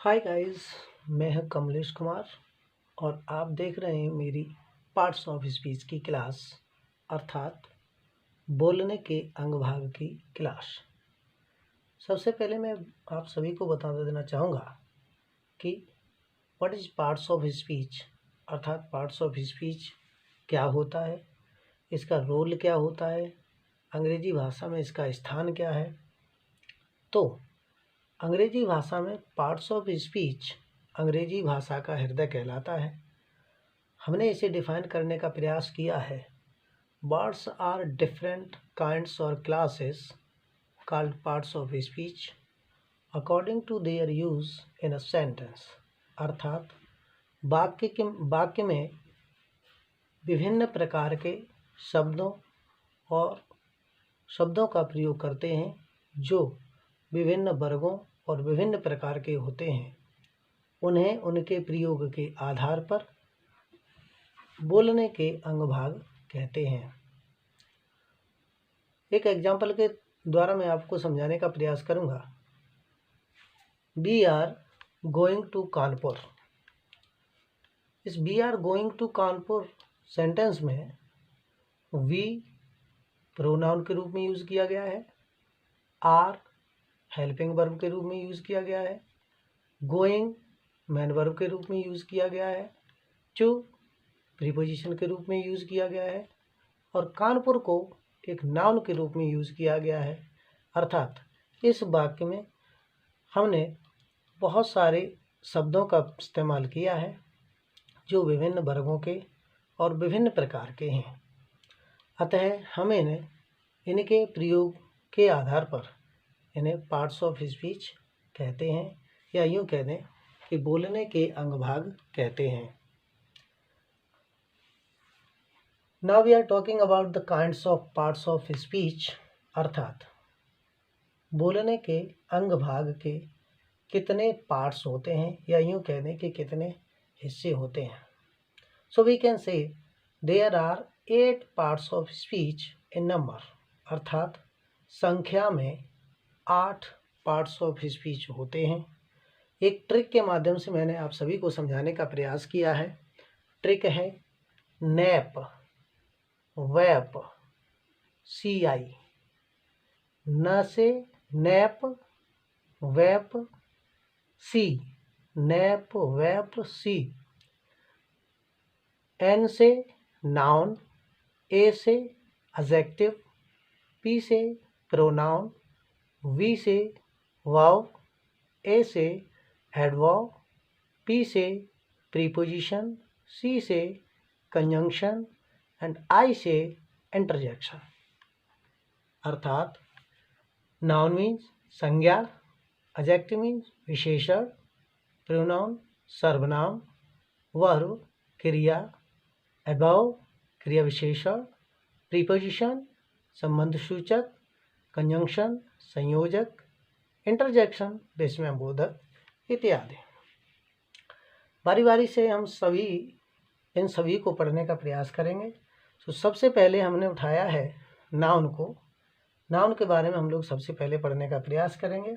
Hi guys, मैं हूं कमलेश कुमार और आप देख रहे हैं मेरी पार्ट्स ऑफ स्पीच की क्लास अर्थात बोलने के अंग भाग की क्लास। सबसे पहले मैं आप सभी को बता देना चाहूँगा कि what is parts of speech अर्थात पार्ट्स ऑफ स्पीच क्या होता है, इसका रोल क्या होता है, अंग्रेजी भाषा में इसका स्थान क्या है। तो अंग्रेजी भाषा में पार्ट्स ऑफ स्पीच अंग्रेजी भाषा का हृदय कहलाता है। हमने इसे डिफाइन करने का प्रयास किया है। वर्ड्स आर डिफरेंट काइंड्स और classes called parts of speech according to their use in a sentence. अर्थात वाक्य में विभिन्न प्रकार के शब्दों और शब्दों का प्रयोग करते हैं जो विभिन्न वर्गों और विभिन्न प्रकार के होते हैं। उन्हें उनके प्रयोग के आधार पर बोलने के अंग भाग कहते हैं। एक एग्जाम्पल के द्वारा मैं आपको समझाने का प्रयास करूंगा। We are going to Kanpur. इस we are going to Kanpur sentence में वी प्रोनाउन के रूप में यूज किया गया है, आर हेल्पिंग वर्ब के रूप में यूज किया गया है, गोइंग मैन वर्ब के रूप में यूज किया गया है, टू प्रीपोजिशन के रूप में यूज किया गया है और कानपुर को एक नाउन के रूप में यूज किया गया है। अर्थात इस वाक्य में हमने बहुत सारे शब्दों का इस्तेमाल किया है जो विभिन्न वर्गों के और विभिन्न प्रकार के हैं। अतः हम इनके प्रयोग के आधार पर इन्हें पार्ट्स ऑफ स्पीच कहते हैं या यूँ कह दें कि बोलने के अंग भाग कहते हैं। Now we are talking about the kinds of parts of speech अर्थात बोलने के अंग भाग के कितने पार्ट्स होते हैं या यूँ कह दें कि कितने हिस्से होते हैं। So we can say there are 8 parts of speech in number अर्थात संख्या में 8 पार्ट्स ऑफ स्पीच होते हैं। एक ट्रिक के माध्यम से मैंने आप सभी को समझाने का प्रयास किया है। ट्रिक है नैप, वैप, CI। न से नैप, वैप, सी, नैप, वैप, सी। N से नाउन, A से एडजेक्टिव, P से प्रोनाउन, V से वर्ब, A से एडवर्ब, P से प्रीपोजिशन, C से कंजंक्शन एंड I से इंटरजेक्शन। अर्थात नाउन मीन्स संज्ञा, एडजेक्टिव मीन्स विशेषण, प्रोनाउन सर्वनाम, वर्ब क्रिया, एडवर्ब क्रिया विशेषण, प्रीपोजिशन संबंध सूचक, कंजंक्शन संयोजक, इंटरजेक्शन विस्मयबोधक इत्यादि। बारी बारी से हम इन सभी को पढ़ने का प्रयास करेंगे। तो सबसे पहले हमने उठाया है नाउन को। नाउन के बारे में हम लोग सबसे पहले पढ़ने का प्रयास करेंगे।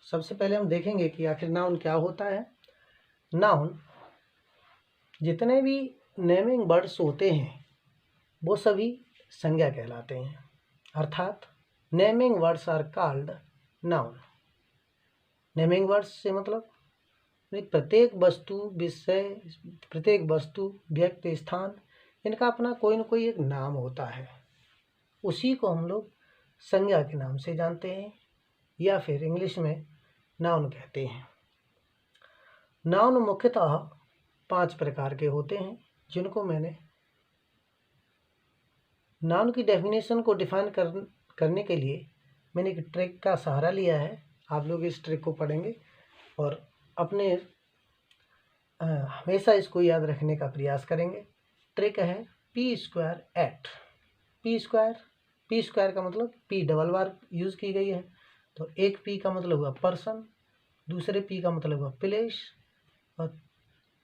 सबसे पहले हम देखेंगे कि आखिर नाउन क्या होता है। नाउन जितने भी नेमिंग वर्ड्स होते हैं वो सभी संज्ञा कहलाते हैं। अर्थात naming words are called noun. Naming words से मतलब प्रत्येक वस्तु, विषय, प्रत्येक वस्तु, व्यक्ति, स्थान, इनका अपना कोई न कोई एक नाम होता है। उसी को हम लोग संज्ञा के नाम से जानते हैं या फिर इंग्लिश में नाउन कहते हैं। नाउन मुख्यतः 5 प्रकार के होते हैं जिनको मैंने नाउन की डेफिनेशन को डिफाइन करने के लिए मैंने एक ट्रिक का सहारा लिया है। आप लोग इस ट्रिक को पढ़ेंगे और अपने हमेशा इसको याद रखने का प्रयास करेंगे। ट्रिक है P² 8। P स्क्वायर का मतलब P डबल बार यूज़ की गई है। तो एक P का मतलब हुआ पर्सन, दूसरे P का मतलब हुआ प्लेस, और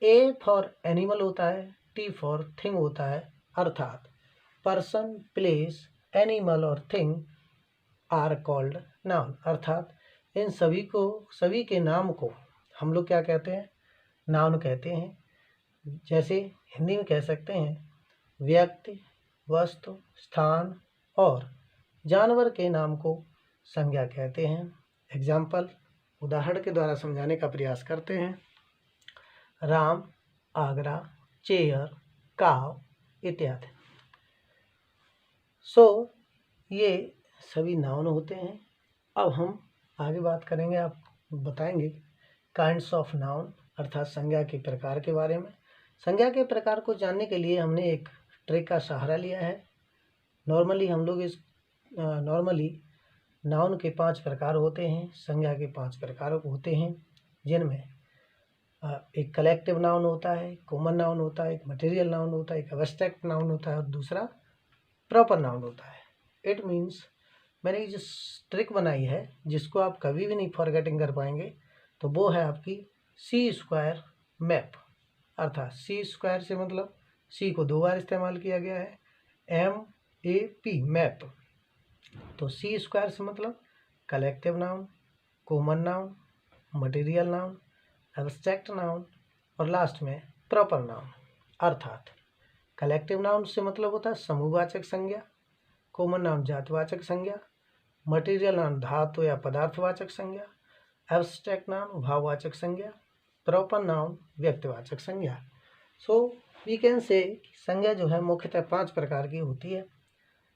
A फॉर एनिमल होता है, T फॉर थिंग होता है। अर्थात पर्सन, प्लेस, एनिमल और थिंग आर कॉल्ड नाउन। अर्थात इन सभी के नाम को हम लोग क्या कहते हैं? नाउन कहते हैं। जैसे हिंदी में कह सकते हैं व्यक्ति, वस्तु, स्थान और जानवर के नाम को संज्ञा कहते हैं। एग्जाम्पल, उदाहरण के द्वारा समझाने का प्रयास करते हैं। राम, आगरा, चेयर, काव इत्यादि। ये सभी नाउन होते हैं। अब हम आगे बात करेंगे, आप बताएंगे काइंड्स ऑफ नाउन अर्थात संज्ञा के प्रकार के बारे में। संज्ञा के प्रकार को जानने के लिए हमने एक ट्रिक का सहारा लिया है। नॉर्मली नाउन के 5 प्रकार होते हैं, संज्ञा के 5 प्रकार होते हैं, जिनमें एक कलेक्टिव नाउन होता है, कॉमन नाउन होता है, एक मटेरियल नाउन होता है, एक एब्स्ट्रैक्ट नाउन होता है और दूसरा प्रॉपर नाउन होता है। इट मीन्स मैंने जो ट्रिक बनाई है जिसको आप कभी भी नहीं फॉरगेटिंग कर पाएंगे, तो वो है आपकी सी स्क्वायर मैप। अर्थात सी स्क्वायर से मतलब सी को 2 बार इस्तेमाल किया गया है, MAP मैप। तो सी स्क्वायर से मतलब collective noun, common noun, material noun, abstract noun और लास्ट में प्रॉपर नाउन। अर्थात कलेक्टिव नाउन से मतलब होता है समूहवाचक संज्ञा, कॉमन नाउन जातिवाचक संज्ञा, मटेरियल नाउन धातु या पदार्थवाचक संज्ञा, एब्स्ट्रैक्ट नाउन भाववाचक संज्ञा, प्रॉपर नाउन व्यक्तिवाचक संज्ञा। सो वी कैन से संज्ञा जो है मुख्यतः 5 प्रकार की होती है,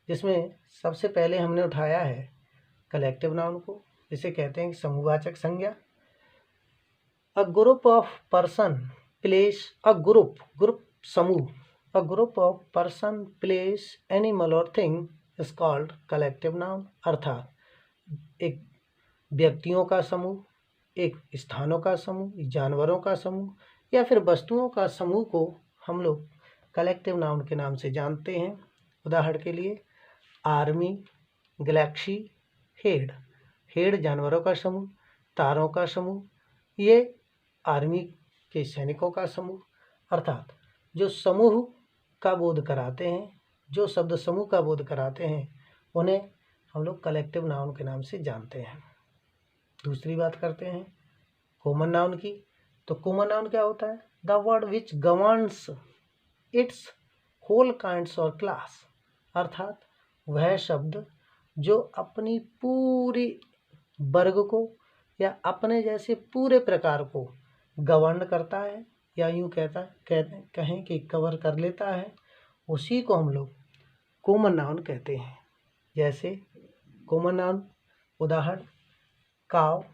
जिसमें सबसे पहले हमने उठाया है कलेक्टिव नाउन को, जिसे कहते हैं समूहवाचक संज्ञा। A group of person place समूह, a group of person place animal और thing is called collective noun. अर्थात एक व्यक्तियों का समूह, एक स्थानों का समूह, जानवरों का समूह या फिर वस्तुओं का समूह को हम लोग कलेक्टिव नाउन के नाम से जानते हैं। उदाहरण के लिए आर्मी, गैलेक्सी, हेड जानवरों का समूह, तारों का समूह, ये आर्मी के सैनिकों का समूह। अर्थात जो समूह का बोध कराते हैं, जो शब्द समूह का बोध कराते हैं, उन्हें हम लोग कलेक्टिव नाउन के नाम से जानते हैं। दूसरी बात करते हैं कॉमन नाउन की। तो कॉमन नाउन क्या होता है? The word which governs its whole kinds और क्लास। अर्थात वह शब्द जो अपनी पूरी वर्ग को या अपने जैसे पूरे प्रकार को गवर्न करता है, या यूँ कहें कि कवर कर लेता है, उसी को हम लोग कॉमन नाउन कहते हैं। जैसे कॉमन नाउन उदाहरण काव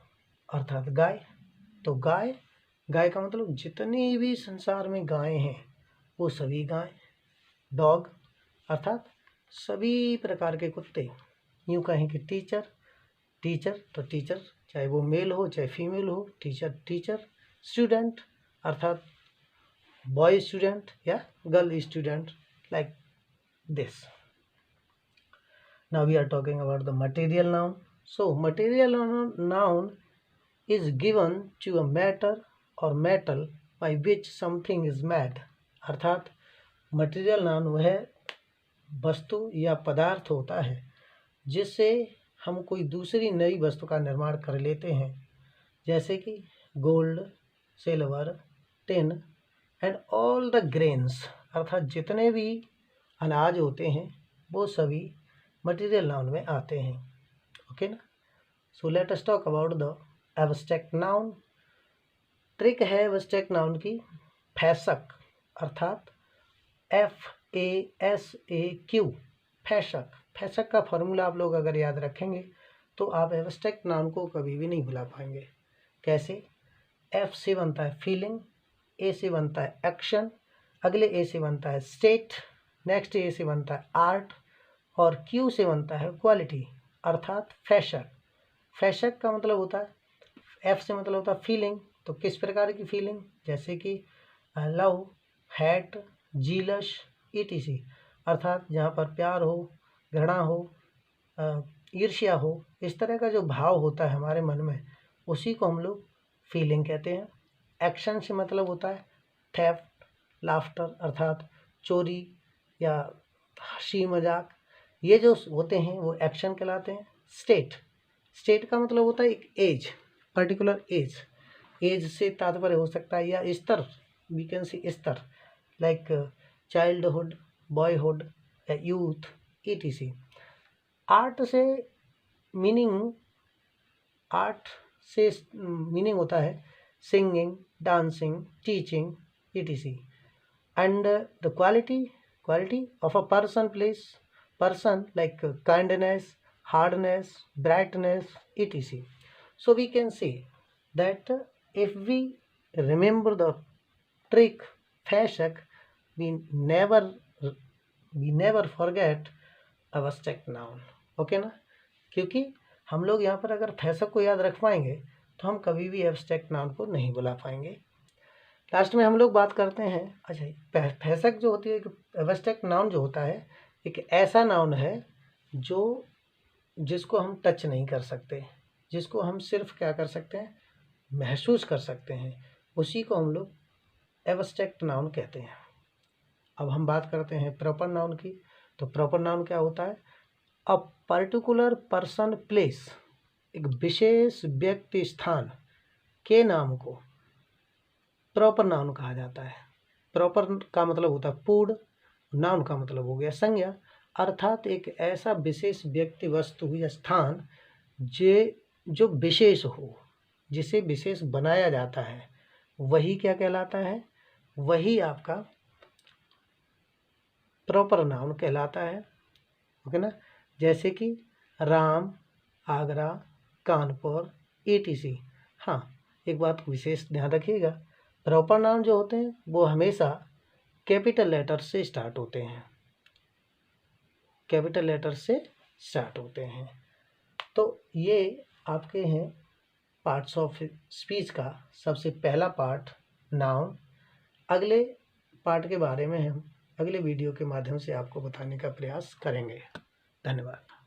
अर्थात गाय। तो गाय का मतलब जितनी भी संसार में गायें हैं वो सभी गाय। डॉग अर्थात सभी प्रकार के कुत्ते। यूँ कहें कि टीचर तो टीचर चाहे वो मेल हो चाहे फीमेल हो, टीचर। स्टूडेंट अर्थात बॉय स्टूडेंट या girl student, like this. Now we are talking about the material noun. So material noun is given to a matter or metal by which something is made। अर्थात material noun वह वस्तु या पदार्थ होता है जिससे हम कोई दूसरी नई वस्तु का निर्माण कर लेते हैं, जैसे कि gold, silver, tin and all the grains. अर्थात जितने भी अनाज होते हैं वो सभी मटेरियल नाउन में आते हैं। ओके ना? So let us talk about the abstract noun. Trick है एब्स्ट्रैक्ट नाउन की फैशक अर्थात FASAQ फैशक का फॉर्मूला आप लोग अगर याद रखेंगे तो आप एब्स्ट्रैक्ट नाउन को कभी भी नहीं भुला पाएंगे। कैसे? F से बनता है फीलिंग, A से बनता है एक्शन, अगले A से बनता है स्टेट, नेक्स्ट A से बनता है आर्ट और Q से बनता है क्वालिटी। अर्थात फैशक का मतलब होता है, F से मतलब होता है फीलिंग। तो किस प्रकार की फीलिंग? जैसे कि लव, हैट, जीलश ETC। अर्थात जहाँ पर प्यार हो, घृणा हो, ईर्ष्या हो, इस तरह का जो भाव होता है हमारे मन में, उसी को हम लोग फीलिंग कहते हैं। एक्शन से मतलब होता है थेफ्ट, लाफ्टर अर्थात चोरी या हंसी मजाक, ये जो होते हैं वो एक्शन कहलाते हैं। स्टेट का मतलब होता है एक एज, पर्टिकुलर एज। एज से तात्पर्य हो सकता है या स्तर, वी कैन सी स्तर, like childhood, boyhood, youth, etc। Art से मीनिंग, आर्ट से मीनिंग होता है singing, dancing, teaching, etc। and the quality of a person like kindness, hardness, brightness, etc. So we can say that if we remember the trick fashak, we never forget abstract noun। Okay ना, क्योंकि हम लोग यहाँ पर अगर फैसक को याद रख पाएंगे तो हम कभी भी एब्स्ट्रैक्ट नाउन को नहीं बुला पाएंगे। लास्ट में हम लोग बात करते हैं, अच्छा फैसक जो होती है, एक एब्स्ट्रैक्ट नाउन जो होता है एक ऐसा नाउन है जो जिसको हम टच नहीं कर सकते, जिसको हम सिर्फ क्या कर सकते हैं, महसूस कर सकते हैं, उसी को हम लोग एब्स्ट्रैक्ट नाउन कहते हैं। अब हम बात करते हैं प्रॉपर नाउन की। तो प्रॉपर नाउन क्या होता है, अ पर्टिकुलर पर्सन प्लेस, एक विशेष व्यक्ति स्थान के नाम को प्रॉपर नाउन कहा जाता है। प्रॉपर का मतलब होता है पूर्ण, नाउन का मतलब हो गया संज्ञा, अर्थात एक ऐसा विशेष व्यक्ति, वस्तु या स्थान जो विशेष हो, जिसे विशेष बनाया जाता है, वही क्या कहलाता है, वही आपका प्रॉपर नाउन कहलाता है। ओके ना, जैसे कि राम, आगरा, कानपुर, etc। हाँ, एक बात विशेष ध्यान रखिएगा, प्रॉपर नाउन जो होते हैं वो हमेशा कैपिटल लेटर से स्टार्ट होते हैं, कैपिटल लेटर से स्टार्ट होते हैं। तो ये आपके हैं पार्ट्स ऑफ स्पीच का सबसे पहला पार्ट, नाउन। अगले पार्ट के बारे में हम अगले वीडियो के माध्यम से आपको बताने का प्रयास करेंगे। धन्यवाद।